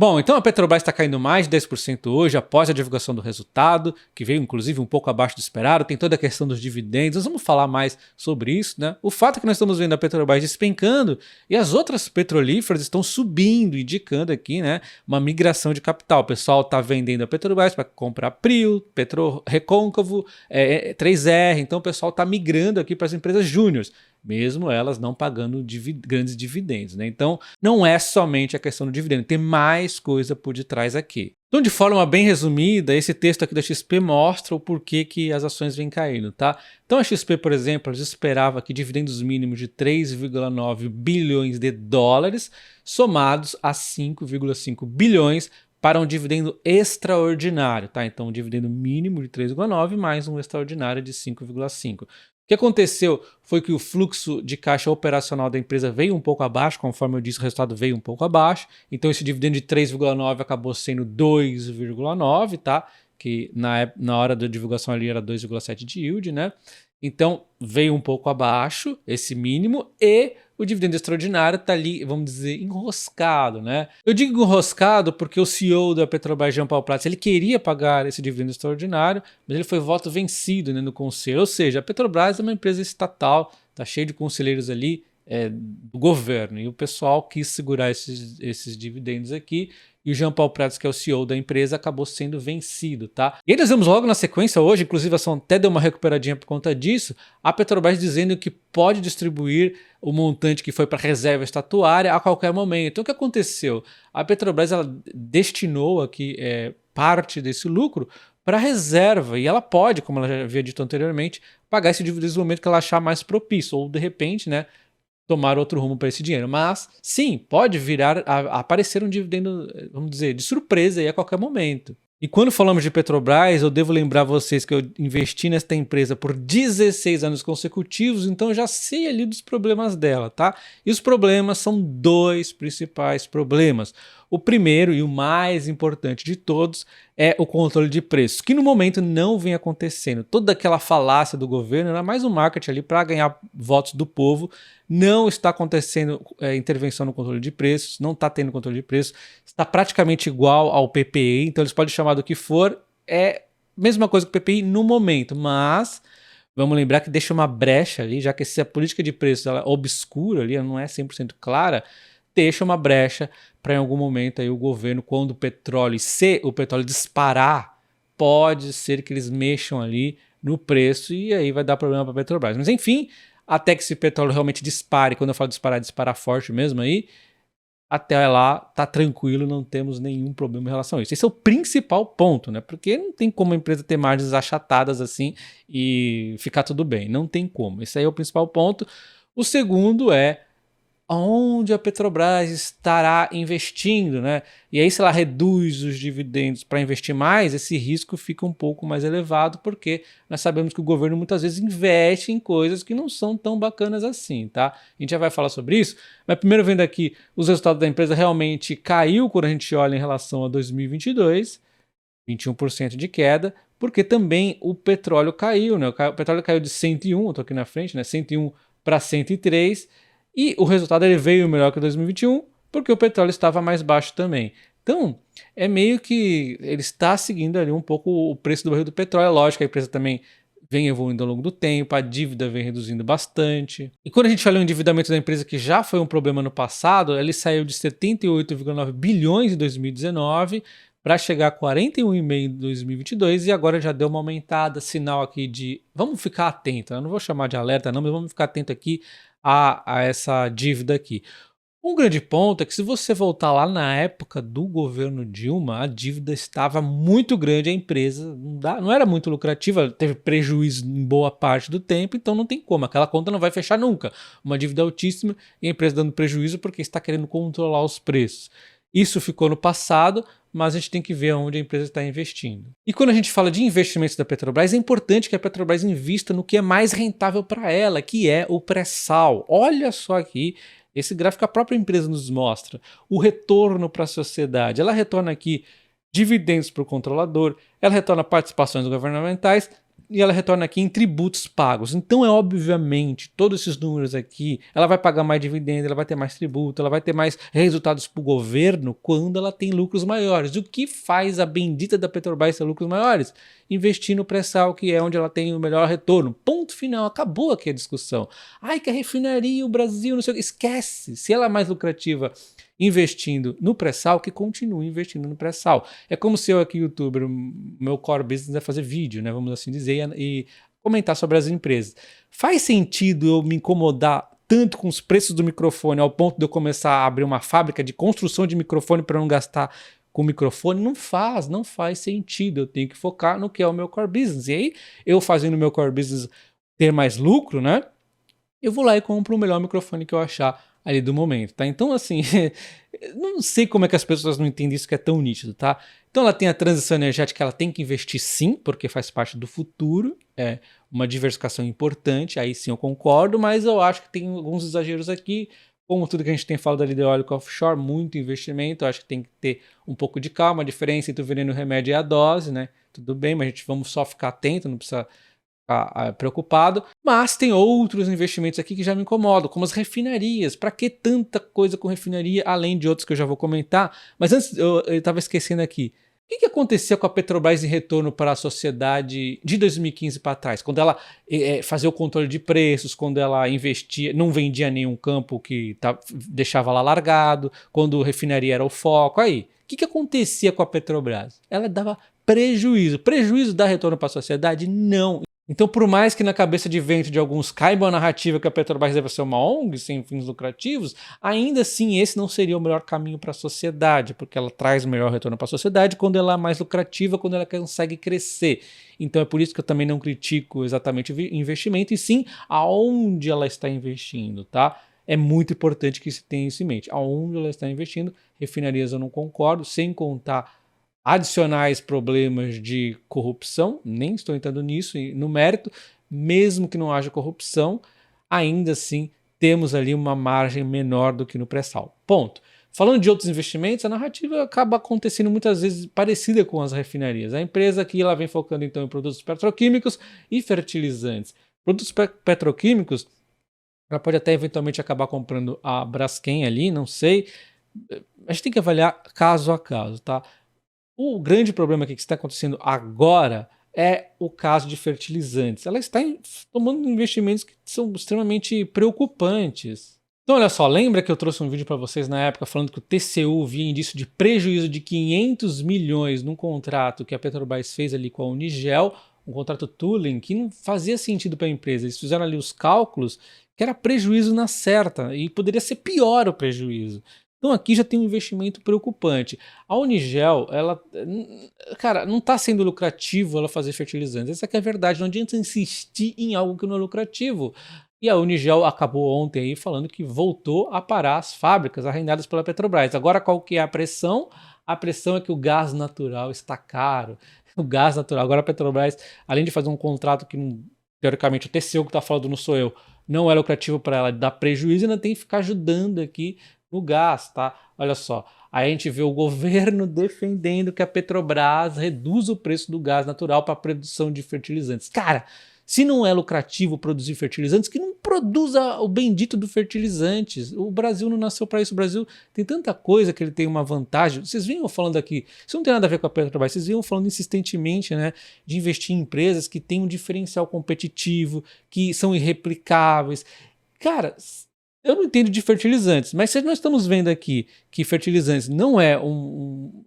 Bom, então a Petrobras está caindo mais de 10% hoje após a divulgação do resultado, que veio inclusive um pouco abaixo do esperado. Tem toda a questão dos dividendos, nós vamos falar mais sobre isso, né? O fato é que nós estamos vendo a Petrobras despencando e as outras petrolíferas estão subindo, indicando aqui, né, uma migração de capital. O pessoal está vendendo a Petrobras para comprar Prio, Petro Recôncavo, 3R, então o pessoal está migrando aqui para as empresas júniores, mesmo elas não pagando grandes dividendos, né? Então não é somente a questão do dividendo, tem mais coisa por detrás aqui. Então, de forma bem resumida, esse texto aqui da XP mostra o porquê que as ações vêm caindo, tá? Então a XP, por exemplo, esperava que dividendos mínimos de 3,9 bilhões de dólares somados a 5,5 bilhões para um dividendo extraordinário, tá? Então um dividendo mínimo de 3,9 mais um extraordinário de 5,5. O que aconteceu foi que o fluxo de caixa operacional da empresa veio um pouco abaixo, conforme eu disse, o resultado veio um pouco abaixo. Então esse dividendo de 3,9 acabou sendo 2,9, tá? Que na hora da divulgação ali era 2,7 de yield, né? Então veio um pouco abaixo esse mínimo e o dividendo extraordinário está ali, vamos dizer, enroscado, né? Eu digo enroscado porque o CEO da Petrobras, Jean Paul Prats, ele queria pagar esse dividendo extraordinário, mas ele foi voto vencido, né, no conselho. Ou seja, a Petrobras é uma empresa estatal, tá cheio de conselheiros ali do governo, e o pessoal quis segurar esses dividendos aqui, e o Jean Paul Prats, que é o CEO da empresa, acabou sendo vencido, tá? E aí nós vemos logo na sequência hoje, inclusive a ação até deu uma recuperadinha por conta disso, a Petrobras dizendo que pode distribuir o montante que foi para reserva estatuária a qualquer momento. Então o que aconteceu? A Petrobras ela destinou aqui parte desse lucro para reserva, e ela pode, como ela já havia dito anteriormente, pagar esse dividendo no momento que ela achar mais propício, ou de repente, né, tomar outro rumo para esse dinheiro. Mas sim, pode virar a aparecer um dividendo, vamos dizer, de surpresa aí a qualquer momento. E quando falamos de Petrobras, eu devo lembrar vocês que eu investi nesta empresa por 16 anos consecutivos, então eu já sei ali dos problemas dela, tá? E os problemas são dois principais problemas. O primeiro e o mais importante de todos é o controle de preços, que no momento não vem acontecendo. Toda aquela falácia do governo era mais um marketing ali para ganhar votos do povo. Não está acontecendo intervenção no controle de preços, não está tendo controle de preços, está praticamente igual ao PPI, então eles podem chamar do que for, é a mesma coisa que o PPI no momento, mas vamos lembrar que deixa uma brecha ali, já que se a política de preços ela é obscura ali, ela não é 100% clara, deixa uma brecha para em algum momento aí o governo, quando o petróleo, se o petróleo disparar, pode ser que eles mexam ali no preço e aí vai dar problema para a Petrobras. Mas enfim, até que esse petróleo realmente dispare, quando eu falo disparar forte mesmo aí, até lá tá tranquilo, não temos nenhum problema em relação a isso. Esse é o principal ponto, né? Porque não tem como a empresa ter margens achatadas assim e ficar tudo bem, não tem como. Esse aí é o principal ponto. O segundo é onde a Petrobras estará investindo, né? E aí se ela reduz os dividendos para investir mais, esse risco fica um pouco mais elevado, porque nós sabemos que o governo muitas vezes investe em coisas que não são tão bacanas assim, tá? A gente já vai falar sobre isso, mas primeiro vendo aqui, os resultados da empresa realmente caiu quando a gente olha em relação a 2022, 21% de queda, porque também o petróleo caiu, né? O petróleo caiu de 101, eu tô aqui na frente, né? 101 para 103, e o resultado ele veio melhor que 2021, porque o petróleo estava mais baixo também. Então, é meio que ele está seguindo ali um pouco o preço do barril do petróleo. É lógico que a empresa também vem evoluindo ao longo do tempo, a dívida vem reduzindo bastante. E quando a gente olha o endividamento da empresa, que já foi um problema no passado, ele saiu de 78,9 bilhões em 2019 para chegar a 41,5 em 2022 e agora já deu uma aumentada, sinal aqui de vamos ficar atento, eu não vou chamar de alerta não, mas vamos ficar atento aqui a essa dívida aqui. Um grande ponto é que se você voltar lá na época do governo Dilma, a dívida estava muito grande, a empresa não era muito lucrativa, teve prejuízo em boa parte do tempo, então não tem como, aquela conta não vai fechar nunca. Uma dívida altíssima e a empresa dando prejuízo porque está querendo controlar os preços. Isso ficou no passado, mas a gente tem que ver onde a empresa está investindo. E quando a gente fala de investimentos da Petrobras, é importante que a Petrobras invista no que é mais rentável para ela, que é o pré-sal. Olha só aqui, esse gráfico a própria empresa nos mostra. O retorno para a sociedade. Ela retorna aqui dividendos para o controlador, ela retorna participações governamentais e ela retorna aqui em tributos pagos. Então obviamente, todos esses números aqui, ela vai pagar mais dividendo, ela vai ter mais tributo, ela vai ter mais resultados para o governo quando ela tem lucros maiores. O que faz a bendita da Petrobras ter lucros maiores? Investir no pré-sal, que é onde ela tem o melhor retorno. Ponto final, acabou aqui a discussão. Ai, que a refinaria, o Brasil, não sei o que. Esquece, se ela é mais lucrativa investindo no pré-sal, que continue investindo no pré-sal. É como se eu aqui, youtuber, meu core business é fazer vídeo, né, vamos assim dizer, e comentar sobre as empresas. Faz sentido eu me incomodar tanto com os preços do microfone ao ponto de eu começar a abrir uma fábrica de construção de microfone para não gastar com microfone? Não faz sentido. Eu tenho que focar no que é o meu core business. E aí, eu fazendo o meu core business ter mais lucro, né, eu vou lá e compro o melhor microfone que eu achar ali do momento, tá? Então, assim, não sei como é que as pessoas não entendem isso que é tão nítido, tá? Então ela tem a transição energética, ela tem que investir sim, porque faz parte do futuro, é uma diversificação importante, aí sim eu concordo, mas eu acho que tem alguns exageros aqui, como tudo que a gente tem falado ali de eólico offshore, muito investimento, eu acho que tem que ter um pouco de calma, a diferença entre o veneno e o remédio é a dose, né? Tudo bem, mas a gente vamos só ficar atento, não precisa preocupado, mas tem outros investimentos aqui que já me incomodam, como as refinarias. Para que tanta coisa com refinaria, além de outros que eu já vou comentar? Mas antes, eu estava esquecendo aqui. O que acontecia com a Petrobras em retorno para a sociedade de 2015 para trás? Quando ela fazia o controle de preços, quando ela investia, não vendia nenhum campo que deixava lá largado, quando a refinaria era o foco. Aí, o que acontecia com a Petrobras? Ela dava prejuízo. Prejuízo dá retorno para a sociedade? Não. Então, por mais que na cabeça de vento de alguns caiba a narrativa que a Petrobras deve ser uma ONG sem fins lucrativos, ainda assim esse não seria o melhor caminho para a sociedade, porque ela traz o melhor retorno para a sociedade quando ela é mais lucrativa, quando ela consegue crescer. Então é por isso que eu também não critico exatamente o investimento, e sim aonde ela está investindo, tá? É muito importante que se tenha isso em mente. Aonde ela está investindo, refinarias eu não concordo, sem contar adicionais problemas de corrupção, nem estou entrando nisso no mérito, mesmo que não haja corrupção, ainda assim temos ali uma margem menor do que no pré-sal. Ponto. Falando de outros investimentos, a narrativa acaba acontecendo muitas vezes parecida com as refinarias. A empresa aqui ela vem focando então em produtos petroquímicos e fertilizantes. Produtos petroquímicos, ela pode até eventualmente acabar comprando a Braskem ali, não sei. A gente tem que avaliar caso a caso, tá? O grande problema aqui que está acontecendo agora é o caso de fertilizantes. Ela está tomando investimentos que são extremamente preocupantes. Então, olha só, lembra que eu trouxe um vídeo para vocês na época falando que o TCU via indício de prejuízo de 500 milhões num contrato que a Petrobras fez ali com a Unigel, um contrato tooling que não fazia sentido para a empresa. Eles fizeram ali os cálculos que era prejuízo na certa e poderia ser pior o prejuízo. Então aqui já tem um investimento preocupante. A Unigel, ela, cara, não está sendo lucrativo ela fazer fertilizantes. Essa que é a verdade. Não adianta insistir em algo que não é lucrativo. E a Unigel acabou ontem aí falando que voltou a parar as fábricas arrendadas pela Petrobras. Agora qual que é a pressão? A pressão é que o gás natural está caro. O gás natural. Agora a Petrobras, além de fazer um contrato que teoricamente o TCU que está falando não sou eu, não é lucrativo para ela, dá prejuízo, ainda tem que ficar ajudando aqui no gás, tá? Olha só, aí a gente vê o governo defendendo que a Petrobras reduza o preço do gás natural para a produção de fertilizantes. Cara, se não é lucrativo produzir fertilizantes, que não produza o bendito do fertilizantes. O Brasil não nasceu para isso. O Brasil tem tanta coisa que ele tem uma vantagem. Vocês vinham falando aqui, isso não tem nada a ver com a Petrobras, vocês vinham falando insistentemente, né, de investir em empresas que têm um diferencial competitivo, que são irreplicáveis. Cara, eu não entendo de fertilizantes, mas se nós estamos vendo aqui que fertilizantes não é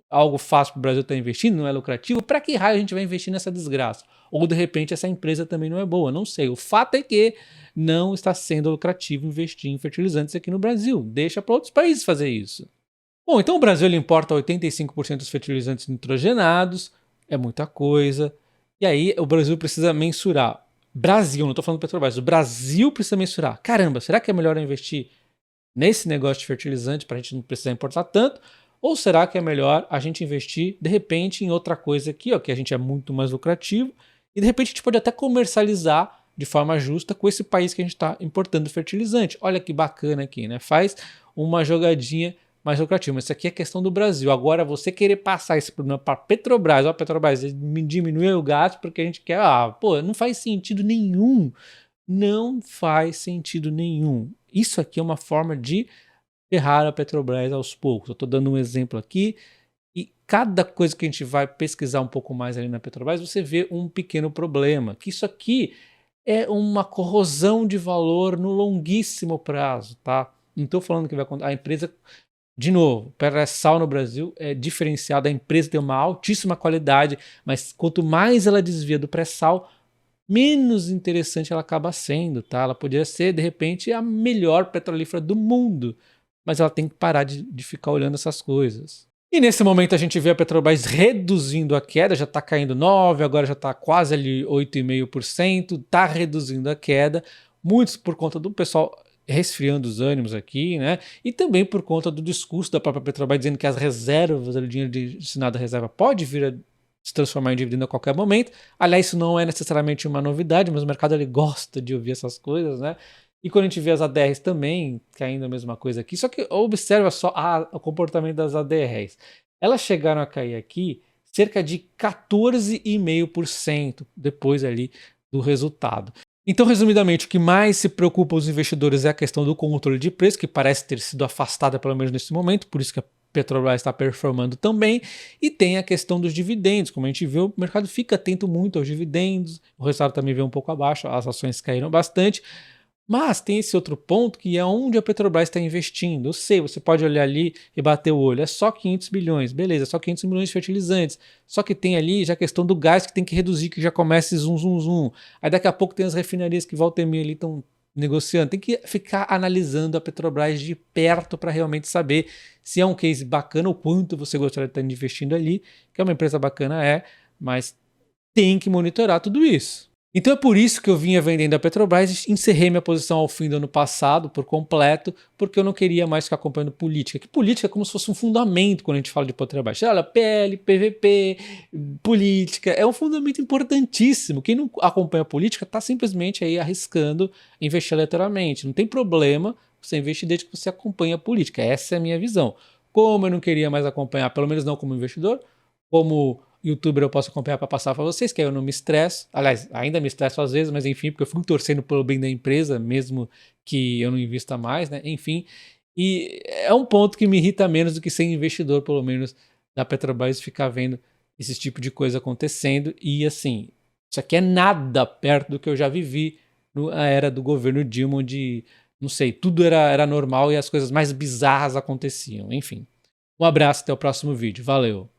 algo fácil para o Brasil estar investindo, não é lucrativo, para que raio a gente vai investir nessa desgraça? Ou de repente essa empresa também não é boa, não sei. O fato é que não está sendo lucrativo investir em fertilizantes aqui no Brasil. Deixa para outros países fazer isso. Bom, então o Brasil ele importa 85% dos fertilizantes nitrogenados, é muita coisa. E aí o Brasil precisa mensurar. Brasil, não estou falando Petrobras, o Brasil precisa mensurar. Caramba, será que é melhor investir nesse negócio de fertilizante para a gente não precisar importar tanto? Ou será que é melhor a gente investir, de repente, em outra coisa aqui, ó, que a gente é muito mais lucrativo, e de repente a gente pode até comercializar de forma justa com esse país que a gente está importando fertilizante. Olha que bacana aqui, né? Faz uma jogadinha mais lucrativo. Mas isso aqui é questão do Brasil. Agora, você querer passar esse problema para a Petrobras, ó, Petrobras, diminuir o gasto porque a gente quer. Pô, não faz sentido nenhum. Não faz sentido nenhum. Isso aqui é uma forma de ferrar a Petrobras aos poucos. Eu estou dando um exemplo aqui. E cada coisa que a gente vai pesquisar um pouco mais ali na Petrobras, você vê um pequeno problema. Que isso aqui é uma corrosão de valor no longuíssimo prazo, tá? Não estou falando que vai acontecer. A empresa, de novo, pré-sal no Brasil é diferenciada, a empresa tem uma altíssima qualidade, mas quanto mais ela desvia do pré-sal, menos interessante ela acaba sendo, tá? Ela poderia ser, de repente, a melhor petrolífera do mundo, mas ela tem que parar de ficar olhando essas coisas. E nesse momento a gente vê a Petrobras reduzindo a queda, já está caindo 9%, agora já está quase ali 8,5%, está reduzindo a queda, muitos por conta do pessoal resfriando os ânimos aqui, né? E também por conta do discurso da própria Petrobras dizendo que as reservas, o dinheiro destinado à reserva pode vir a se transformar em dividendo a qualquer momento. Aliás, isso não é necessariamente uma novidade, mas o mercado ele gosta de ouvir essas coisas, né? E quando a gente vê as ADRs também caindo a mesma coisa aqui, só que observa só o comportamento das ADRs. Elas chegaram a cair aqui cerca de 14,5% depois ali do resultado. Então, resumidamente, o que mais se preocupa os investidores é a questão do controle de preço, que parece ter sido afastada pelo menos nesse momento, por isso que a Petrobras está performando também, e tem a questão dos dividendos. Como a gente viu, o mercado fica atento muito aos dividendos, o resultado também veio um pouco abaixo, as ações caíram bastante, mas tem esse outro ponto que é onde a Petrobras está investindo. Eu sei, você pode olhar ali e bater o olho, é só 500 bilhões, beleza, é só 500 milhões de fertilizantes, só que tem ali já a questão do gás que tem que reduzir, que já começa esse zum. Aí daqui a pouco tem as refinarias que volta e meia ali estão negociando. Tem que ficar analisando a Petrobras de perto para realmente saber se é um case bacana ou quanto você gostaria de estar investindo ali, que é uma empresa bacana, mas tem que monitorar tudo isso. Então é por isso que eu vinha vendendo a Petrobras e encerrei minha posição ao fim do ano passado por completo, porque eu não queria mais ficar acompanhando política. Que política é como se fosse um fundamento quando a gente fala de Petrobras. Olha, PL, PVP, política, é um fundamento importantíssimo. Quem não acompanha a política está simplesmente aí arriscando investir aleatoriamente. Não tem problema você investir desde que você acompanha a política. Essa é a minha visão. Como eu não queria mais acompanhar, pelo menos não como investidor, como youtuber eu posso acompanhar para passar para vocês, que aí eu não me estresso. Aliás, ainda me estresso às vezes, mas enfim, porque eu fico torcendo pelo bem da empresa, mesmo que eu não invista mais, né? Enfim, e é um ponto que me irrita menos do que ser investidor, pelo menos, da Petrobras, ficar vendo esse tipo de coisa acontecendo. E assim, isso aqui é nada perto do que eu já vivi na era do governo Dilma, onde, não sei, tudo era normal e as coisas mais bizarras aconteciam. Enfim, um abraço, até o próximo vídeo. Valeu!